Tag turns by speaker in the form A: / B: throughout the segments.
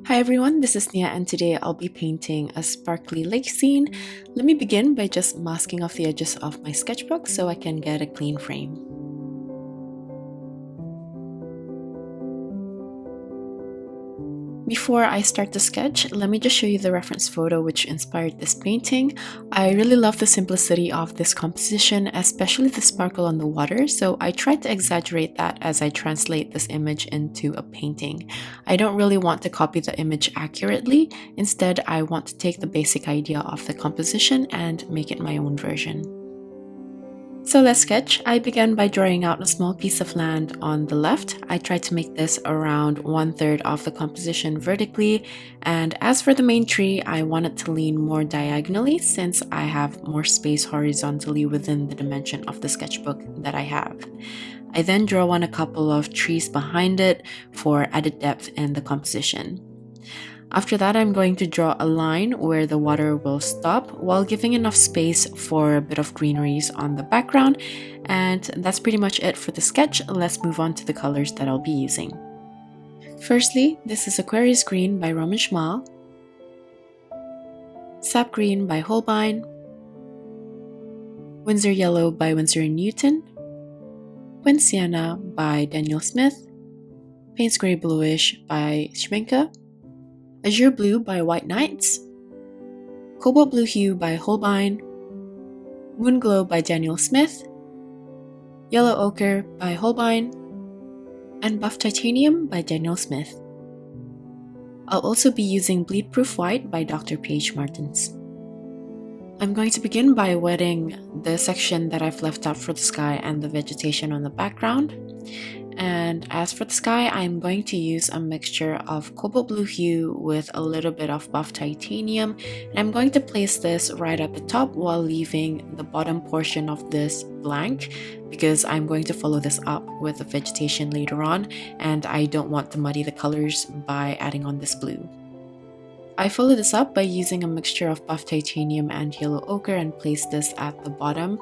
A: Hi everyone, this is Nia and today I'll be painting a sparkly lake scene. Let me begin by just masking off the edges of my sketchbook so I can get a clean frame. Before I start the sketch, let me just show you the reference photo which inspired this painting. I really love the simplicity of this composition, especially the sparkle on the water, so I tried to exaggerate that as I translate this image into a painting. I don't really want to copy the image accurately, instead I want to take the basic idea of the composition and make it my own version. So let's sketch. I began by drawing out a small piece of land on the left. I tried to make this around 1/3 of the composition vertically, and as for the main tree, I wanted to lean more diagonally since I have more space horizontally within the dimension of the sketchbook that I have. I then draw on a couple of trees behind it for added depth in the composition. After that, I'm going to draw a line where the water will stop while giving enough space for a bit of greeneries on the background, and that's pretty much it for the sketch. Let's move on to the colors that I'll be using. Firstly, this is Aquarius Green by Szmal, Sap Green by Holbein, Winsor Yellow by Winsor & Newton, Quin Sienna by Daniel Smith, Payne Grey Bluish by Schmincke, Azure Blue by White Knights, Cobalt Blue Hue by Holbein, Moon Glow by Daniel Smith, Yellow Ochre by Holbein, and Buff Titanium by Daniel Smith. I'll also be using Bleed Proof White by Dr. P.H. Martins. I'm going to begin by wetting the section that I've left out for the sky and the vegetation on the background. And as for the sky, I'm going to use a mixture of Cobalt Blue Hue with a little bit of Buff Titanium. And I'm going to place this right at the top while leaving the bottom portion of this blank because I'm going to follow this up with the vegetation later on and I don't want to muddy the colors by adding on this blue. I follow this up by using a mixture of Buff Titanium and Yellow Ochre and place this at the bottom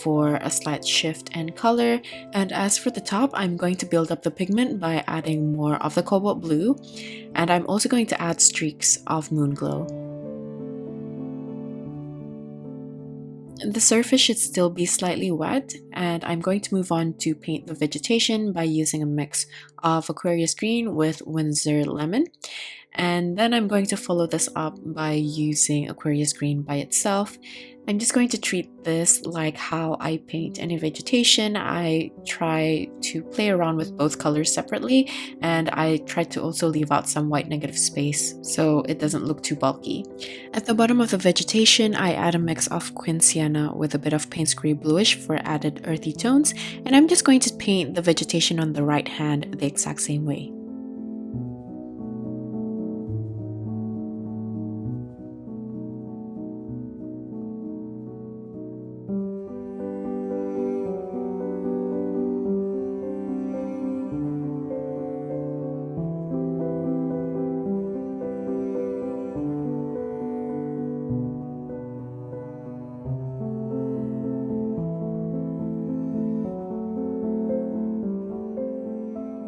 A: for a slight shift in color. And as for the top, I'm going to build up the pigment by adding more of the Cobalt Blue, and I'm also going to add streaks of Moon Glow. The surface should still be slightly wet, and I'm going to move on to paint the vegetation by using a mix of Aquarius Green with Winsor Lemon. And then I'm going to follow this up by using Aquarius Green by itself. I'm just going to treat this like how I paint any vegetation. I try to play around with both colors separately, and I try to also leave out some white negative space so it doesn't look too bulky. At the bottom of the vegetation, I add a mix of Quin Sienna with a bit of Payne Grey Bluish for added earthy tones, and I'm just going to paint the vegetation on the right hand the exact same way.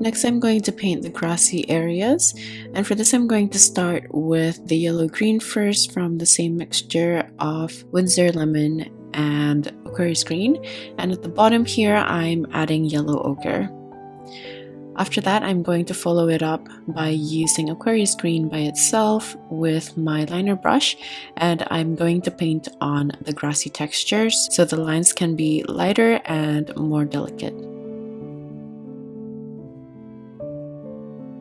A: Next, I'm going to paint the grassy areas, and for this I'm going to start with the yellow-green first from the same mixture of Winsor Lemon and Aquarius Green, and at the bottom here I'm adding Yellow Ochre. After that, I'm going to follow it up by using Aquarius Green by itself with my liner brush, and I'm going to paint on the grassy textures so the lines can be lighter and more delicate.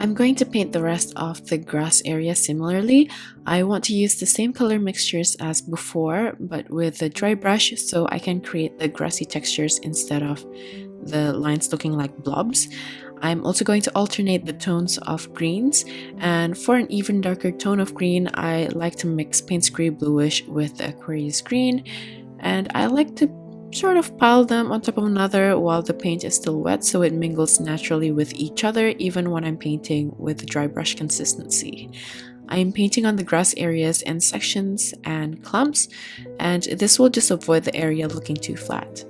A: I'm going to paint the rest of the grass area similarly. I want to use the same color mixtures as before, but with a dry brush so I can create the grassy textures instead of the lines looking like blobs. I'm also going to alternate the tones of greens, and for an even darker tone of green, I like to mix Payne Grey Bluish with the Aquarius Green, and I like to sort of pile them on top of another while the paint is still wet so it mingles naturally with each other even when I'm painting with dry brush consistency. I am painting on the grass areas in sections and clumps, and this will just avoid the area looking too flat.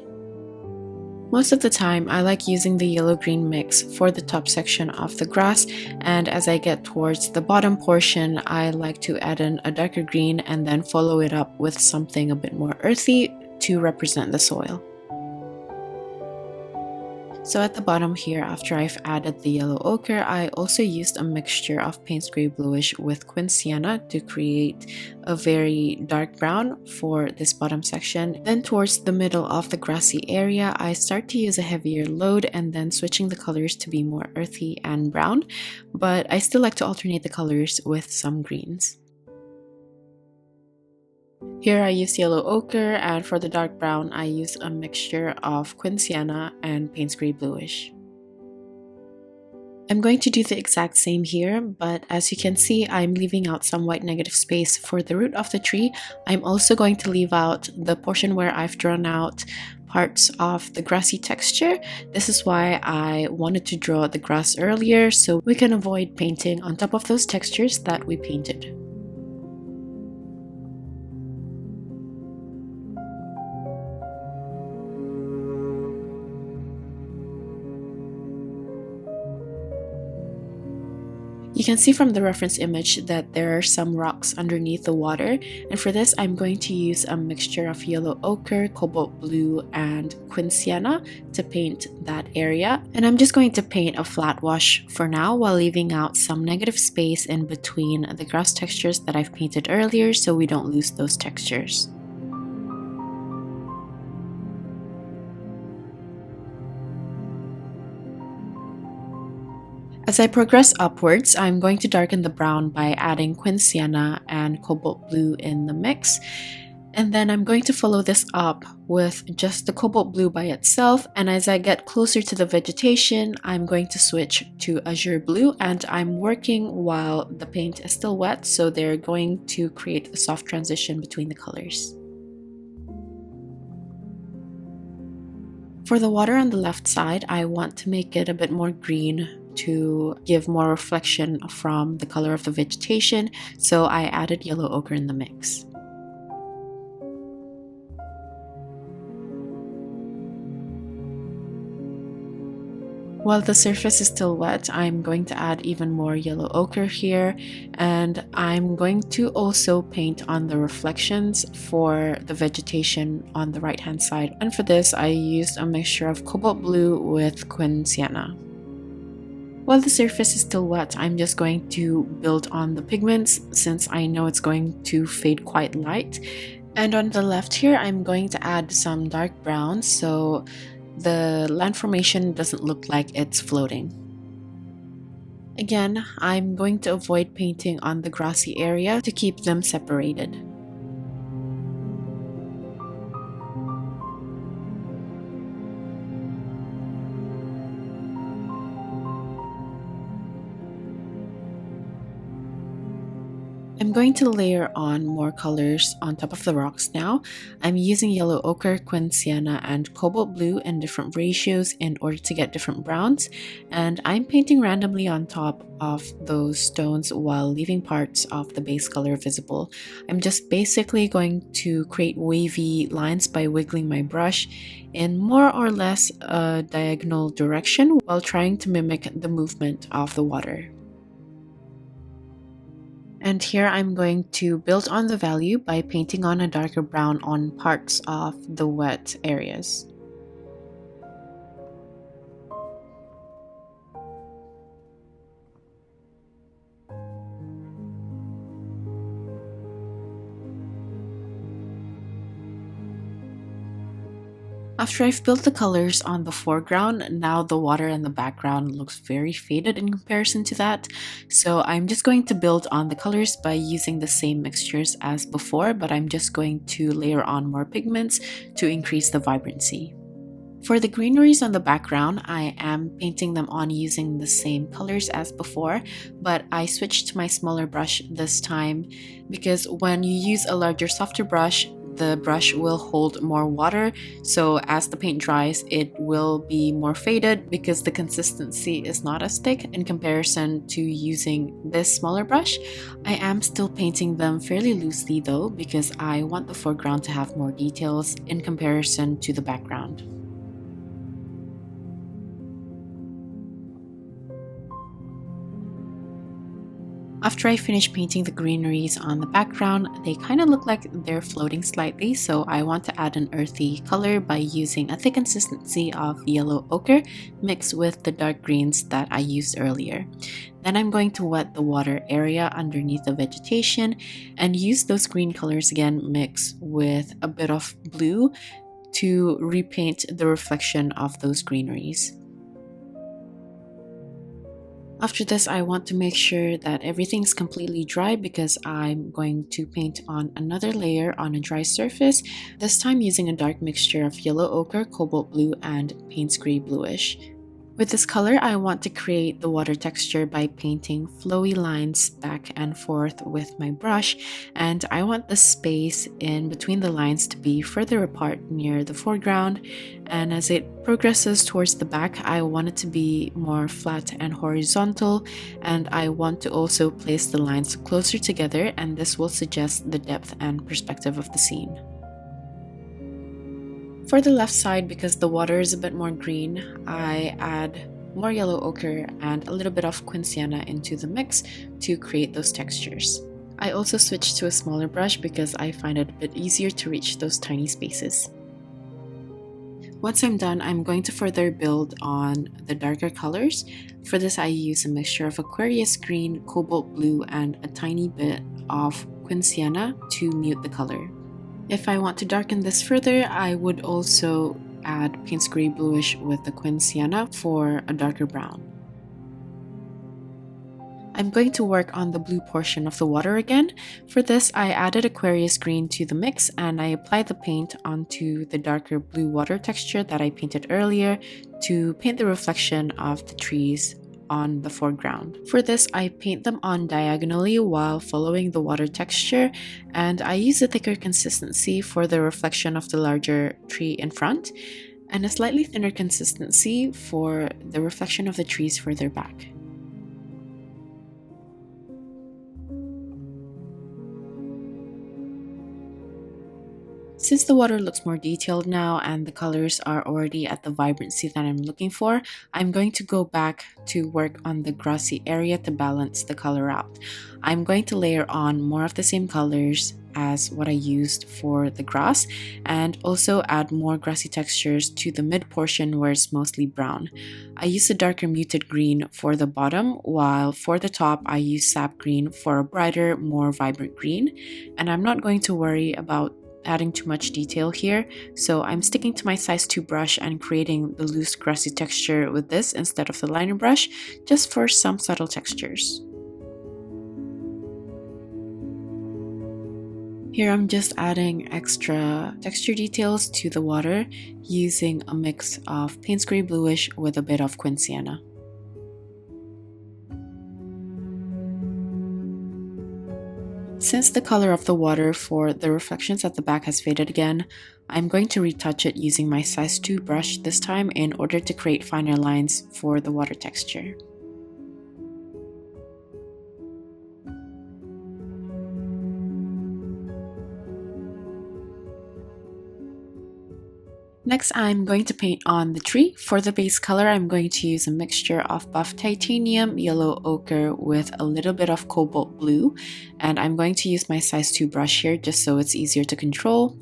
A: Most of the time, I like using the yellow-green mix for the top section of the grass, and as I get towards the bottom portion, I like to add in a darker green and then follow it up with something a bit more earthy to represent the soil. So at the bottom here, after I've added the yellow ochre, I also used a mixture of Payne's Gray Bluish with Quin Sienna to create a very dark brown for this bottom section. Then towards the middle of the grassy area, I start to use a heavier load and then switching the colors to be more earthy and brown, but I still like to alternate the colors with some greens. Here I use yellow ochre, and for the dark brown I use a mixture of Quin Sienna and Payne's Gray Bluish. I'm going to do the exact same here, but as you can see, I'm leaving out some white negative space for the root of the tree. I'm also going to leave out the portion where I've drawn out parts of the grassy texture. This is why I wanted to draw the grass earlier, so we can avoid painting on top of those textures that we painted. You can see from the reference image that there are some rocks underneath the water, and for this I'm going to use a mixture of yellow ochre, cobalt blue, and Quin Sienna to paint that area. And I'm just going to paint a flat wash for now while leaving out some negative space in between the grass textures that I've painted earlier so we don't lose those textures. As I progress upwards, I'm going to darken the brown by adding Quin Sienna and Cobalt Blue in the mix. And then I'm going to follow this up with just the Cobalt Blue by itself. And as I get closer to the vegetation, I'm going to switch to Azure Blue, and I'm working while the paint is still wet, so they're going to create a soft transition between the colors. For the water on the left side, I want to make it a bit more green to give more reflection from the color of the vegetation, so I added yellow ochre in the mix. While the surface is still wet, I'm going to add even more yellow ochre here, and I'm going to also paint on the reflections for the vegetation on the right hand side. And for this I used a mixture of cobalt blue with Quin Sienna. While the surface is still wet, I'm just going to build on the pigments since I know it's going to fade quite light. And on the left here, I'm going to add some dark brown so the land formation doesn't look like it's floating. Again, I'm going to avoid painting on the grassy area to keep them separated. I'm going to layer on more colors on top of the rocks now. I'm using yellow ochre, Quin Sienna, and cobalt blue in different ratios in order to get different browns, and I'm painting randomly on top of those stones while leaving parts of the base color visible. I'm just basically going to create wavy lines by wiggling my brush in more or less a diagonal direction while trying to mimic the movement of the water. And here I'm going to build on the value by painting on a darker brown on parts of the wet areas. After I've built the colors on the foreground, now the water in the background looks very faded in comparison to that. So I'm just going to build on the colors by using the same mixtures as before, but I'm just going to layer on more pigments to increase the vibrancy. For the greeneries on the background, I am painting them on using the same colors as before, but I switched to my smaller brush this time because when you use a larger, softer brush, the brush will hold more water, so as the paint dries it will be more faded because the consistency is not as thick in comparison to using this smaller brush. I am still painting them fairly loosely though because I want the foreground to have more details in comparison to the background. After I finish painting the greeneries on the background, they kind of look like they're floating slightly, so I want to add an earthy color by using a thick consistency of yellow ochre mixed with the dark greens that I used earlier. Then I'm going to wet the water area underneath the vegetation and use those green colors again mixed with a bit of blue to repaint the reflection of those greeneries. After this, I want to make sure that everything's completely dry because I'm going to paint on another layer on a dry surface, this time using a dark mixture of yellow ochre, cobalt blue, and Payne's gray bluish. With this color, I want to create the water texture by painting flowy lines back and forth with my brush, and I want the space in between the lines to be further apart near the foreground, and as it progresses towards the back, I want it to be more flat and horizontal, and I want to also place the lines closer together, and this will suggest the depth and perspective of the scene. For the left side, because the water is a bit more green, I add more yellow ochre and a little bit of Quin Sienna into the mix to create those textures. I also switched to a smaller brush because I find it a bit easier to reach those tiny spaces. Once I'm done, I'm going to further build on the darker colors. For this, I use a mixture of Aquarius green, cobalt blue, and a tiny bit of Quin Sienna to mute the color. If I want to darken this further, I would also add Payne's gray bluish with the Quin Sienna for a darker brown. I'm going to work on the blue portion of the water again. For this, I added Aquarius green to the mix and I applied the paint onto the darker blue water texture that I painted earlier to paint the reflection of the trees on the foreground. For this, I paint them on diagonally while following the water texture, and I use a thicker consistency for the reflection of the larger tree in front, and a slightly thinner consistency for the reflection of the trees further back. Since the water looks more detailed now and the colors are already at the vibrancy that I'm looking for, I'm going to go back to work on the grassy area to balance the color out. I'm going to layer on more of the same colors as what I used for the grass and also add more grassy textures to the mid portion where it's mostly brown. I use a darker muted green for the bottom, while for the top I use Sap Green for a brighter, more vibrant green, and I'm not going to worry about adding too much detail here, so I'm sticking to my size 2 brush and creating the loose grassy texture with this instead of the liner brush, just for some subtle textures. Here I'm just adding extra texture details to the water using a mix of Payne's gray bluish with a bit of Quin Sienna. Since the color of the water for the reflections at the back has faded again, I'm going to retouch it using my size 2 brush this time in order to create finer lines for the water texture. Next, I'm going to paint on the tree. For the base color, I'm going to use a mixture of buff titanium, yellow ochre with a little bit of cobalt blue. And I'm going to use my size 2 brush here just so it's easier to control.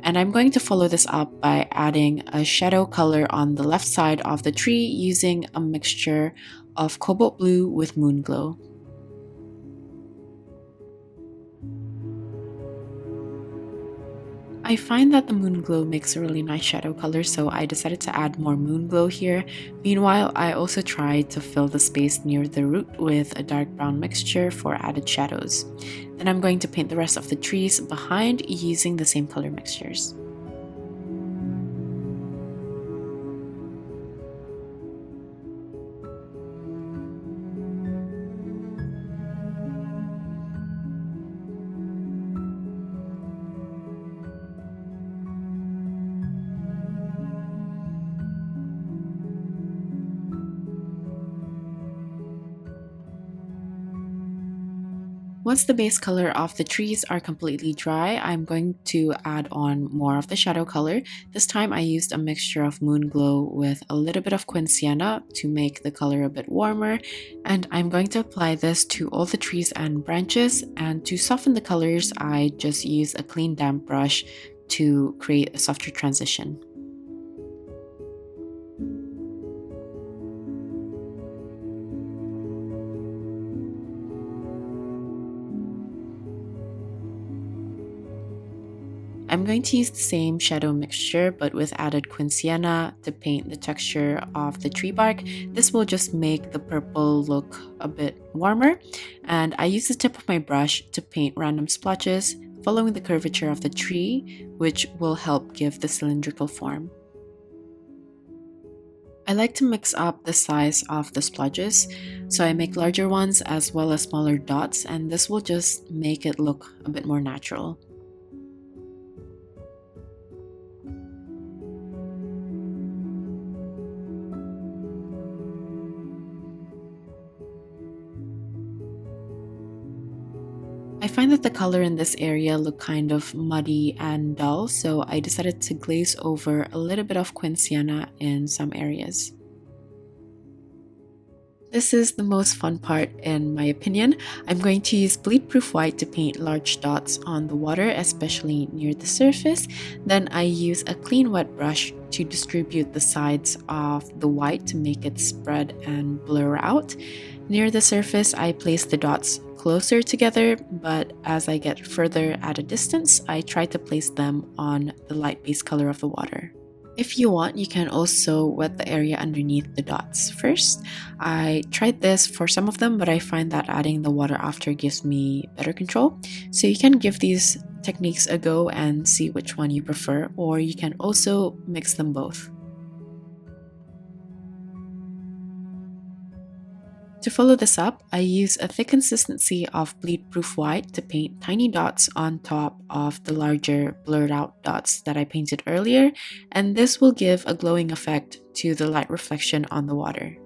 A: And I'm going to follow this up by adding a shadow color on the left side of the tree using a mixture of cobalt blue with moon glow. I find that the moon glow makes a really nice shadow color, so I decided to add more moon glow here. Meanwhile, I also tried to fill the space near the root with a dark brown mixture for added shadows. Then I'm going to paint the rest of the trees behind using the same color mixtures. Once the base color of the trees are completely dry, I'm going to add on more of the shadow color. This time I used a mixture of Moon Glow with a little bit of Quin Sienna to make the color a bit warmer, and I'm going to apply this to all the trees and branches, and to soften the colors I just use a clean damp brush to create a softer transition. I'm going to use the same shadow mixture but with added Quin Sienna to paint the texture of the tree bark. This will just make the purple look a bit warmer, and I use the tip of my brush to paint random splotches following the curvature of the tree, which will help give the cylindrical form. I like to mix up the size of the splotches, so I make larger ones as well as smaller dots, and this will just make it look a bit more natural. I find that the color in this area look kind of muddy and dull, so I decided to glaze over a little bit of Quin Sienna in some areas. This is the most fun part in my opinion. I'm going to use bleed-proof white to paint large dots on the water, especially near the surface. Then I use a clean wet brush to distribute the sides of the white to make it spread and blur out. Near the surface, I place the dots closer together, but as I get further at a distance, I try to place them on the light base color of the water. If you want, you can also wet the area underneath the dots first. I tried this for some of them, but I find that adding the water after gives me better control. So you can give these techniques a go and see which one you prefer, or you can also mix them both. To follow this up, I use a thick consistency of bleed-proof white to paint tiny dots on top of the larger blurred out dots that I painted earlier, and this will give a glowing effect to the light reflection on the water.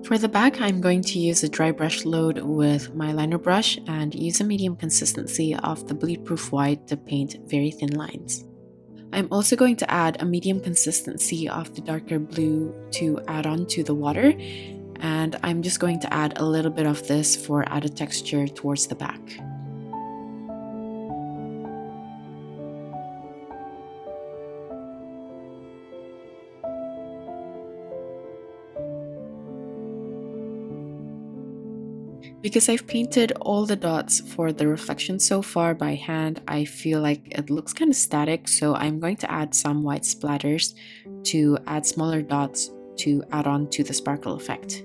A: For the back, I'm going to use a dry brush load with my liner brush and use a medium consistency of the bleed-proof white to paint very thin lines. I'm also going to add a medium consistency of the darker blue to add on to the water, and I'm just going to add a little bit of this for added texture towards the back. Because I've painted all the dots for the reflection so far by hand, I feel like it looks kind of static, so I'm going to add some white splatters to add smaller dots to add on to the sparkle effect.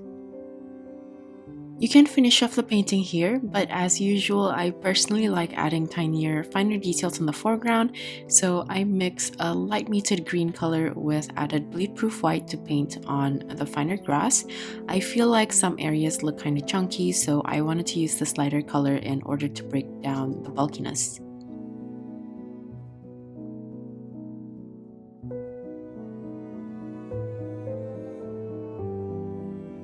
A: You can finish off the painting here, but as usual, I personally like adding tinier, finer details in the foreground, so I mix a light muted green color with added bleed-proof white to paint on the finer grass. I feel like some areas look kind of chunky, so I wanted to use this lighter color in order to break down the bulkiness.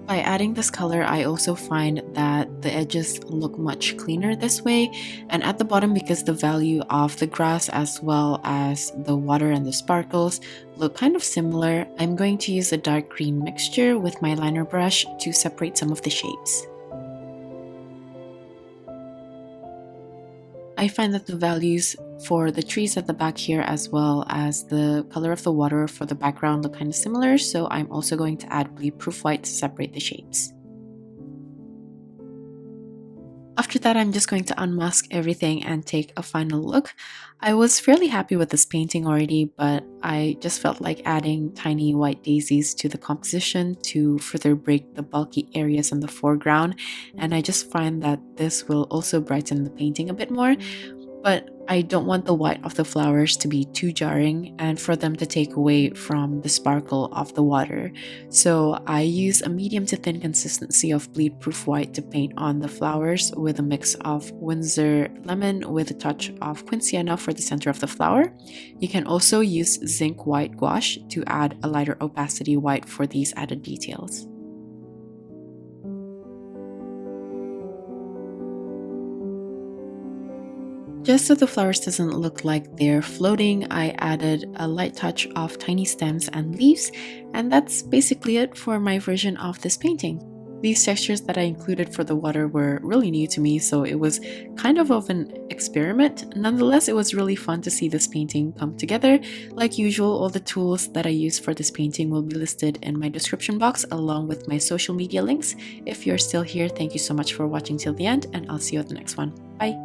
A: By adding this color, I also find that the edges look much cleaner this way, and at the bottom, because the value of the grass as well as the water and the sparkles look kind of similar, I'm going to use a dark green mixture with my liner brush to separate some of the shapes. I find that the values for the trees at the back here as well as the color of the water for the background look kind of similar, so I'm also going to add bleed-proof white to separate the shapes. After that, I'm just going to unmask everything and take a final look. I was fairly happy with this painting already, but I just felt like adding tiny white daisies to the composition to further break the bulky areas in the foreground, and I just find that this will also brighten the painting a bit more. But I don't want the white of the flowers to be too jarring and for them to take away from the sparkle of the water. So I use a medium to thin consistency of bleed-proof white to paint on the flowers with a mix of Winsor Lemon with a touch of Quin Sienna for the center of the flower. You can also use zinc white gouache to add a lighter opacity white for these added details. Just so the flowers doesn't look like they're floating, I added a light touch of tiny stems and leaves, and that's basically it for my version of this painting. These textures that I included for the water were really new to me, so it was kind of an experiment. Nonetheless, it was really fun to see this painting come together. Like usual, all the tools that I used for this painting will be listed in my description box along with my social media links. If you're still here, thank you so much for watching till the end, and I'll see you at the next one. Bye!